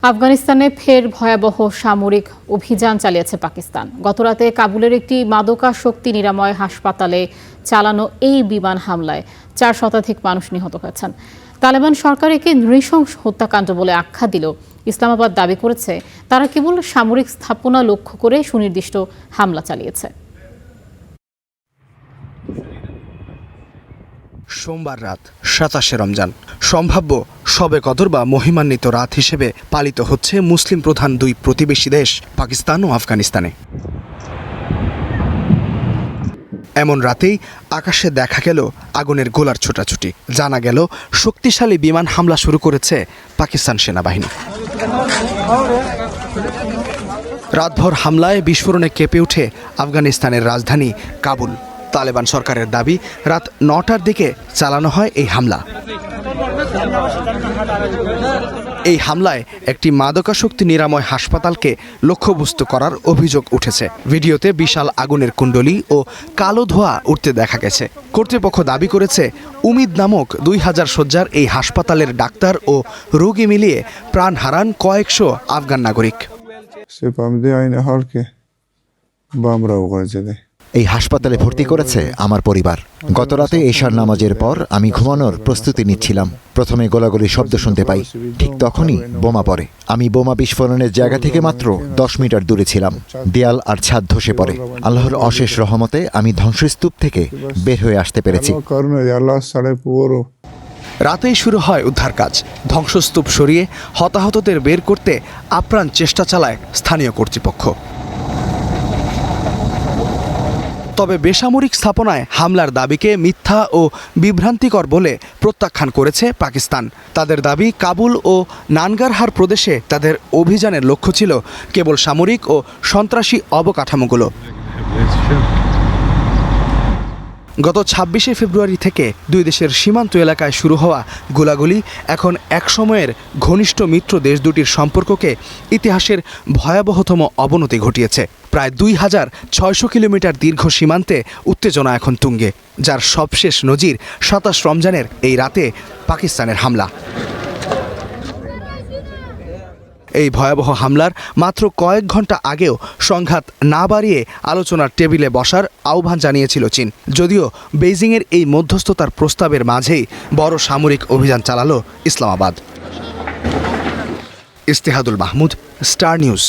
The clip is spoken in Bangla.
আফগানিস্তানে ফের ভয়াবহ সামরিক অভিযান চালিয়েছে পাকিস্তান। গতরাতে কাবুলের একটি মাদকাসক্তি নিরাময় হাসপাতালে চালানো এই বিমান হামলায় 4 শতাধিক মানুষ নিহত হয়েছেন। তালেবান সরকার একে নৃশংস হত্যাকাণ্ড বলে আখ্যা দিলেও ইসলামাবাদ দাবি করেছে তারা কেবল সামরিক স্থাপনা লক্ষ্য করে সুনির্দিষ্ট হামলা চালিয়েছে। সোমবার রাত 27শে রমজান, সম্ভাব্য শবে কদর বা মহিমান্বিত রাত হিসেবে পালিত হচ্ছে মুসলিম প্রধান দুই প্রতিবেশী দেশ পাকিস্তান ও আফগানিস্তানে। এমন রাতেই আকাশে দেখা গেল আগুনের গোলার ছোটাছুটি। জানা গেল শক্তিশালী বিমান হামলা শুরু করেছে পাকিস্তান সেনাবাহিনী। রাতভর হামলায় বিস্ফোরণে কেঁপে ওঠে আফগানিস্তানের রাজধানী কাবুল। তালেবান সরকারের দাবি, রাত 9টার দিকে চালানো হয় এই হামলা। এই হামলায় একটি মাদকাসক্তি নিরাময় হাসপাতালকে লক্ষ্যবস্তু করার অভিযোগ উঠেছে। ভিডিওতে বিশাল আগুনের কুণ্ডলী ও কালো ধোঁয়া উঠতে দেখা গেছে। কর্তৃপক্ষ দাবি করেছে উমিদ নামক 2000 শয্যার এই হাসপাতালের ডাক্তার ও রোগী মিলিয়ে প্রাণ হারান কয়েকশো আফগান নাগরিক। এই হাসপাতালে ভর্তি করেছে আমার পরিবার। গতরাতে এশার নামাজের পর আমি ঘুমানোর প্রস্তুতি নিচ্ছিলাম। প্রথমে গোলাগুলির শব্দ শুনতে পাই, ঠিক তখনই বোমা পড়ে। আমি বোমা বিস্ফোরণের জায়গা থেকে মাত্র 10 মিটার দূরে ছিলাম। দেয়াল আর ছাদ ধসে পড়ে। আল্লাহর অশেষ রহমতে আমি ধ্বংসস্তূপ থেকে বের হয়ে আসতে পেরেছি। রাতেই শুরু হয় উদ্ধার কাজ। ধ্বংসস্তূপ সরিয়ে হতাহতদের বের করতে আপ্রাণ চেষ্টা চালায় স্থানীয় কর্তৃপক্ষ। তবে বেসামরিক স্থাপনায় হামলার দাবিকে মিথ্যা ও বিভ্রান্তিকর বলে প্রত্যাখ্যান করেছে পাকিস্তান। তাদের দাবি, কাবুল ও নানগারহার প্রদেশে তাদের অভিযানের লক্ষ্য ছিল কেবল সামরিক ও সন্ত্রাসী অবকাঠামোগুলো। গত 26শে ফেব্রুয়ারি থেকে দুই দেশের সীমান্ত এলাকায় শুরু হওয়া গোলাগুলি এখন একসময়ের ঘনিষ্ঠ মিত্র দেশ দুটির সম্পর্ককে ইতিহাসের ভয়াবহতম অবনতি ঘটিয়েছে। প্রায় 2600 কিলোমিটার দীর্ঘ সীমান্তে উত্তেজনা এখন তুঙ্গে, যার সবশেষ নজির 27 রমজানের এই রাতে পাকিস্তানের হামলা। এই ভয়াবহ হামলার মাত্র কয়েক ঘন্টা আগেও সংঘাত না বাড়িয়ে আলোচনার টেবিলে বসার আহ্বান জানিয়েছিল চীন। যদিও বেইজিংয়ের এই মধ্যস্থতার প্রস্তাবের মাঝেই বড় সামরিক অভিযান চালালো ইসলামাবাদ। Istehadul Mahmud, Star news.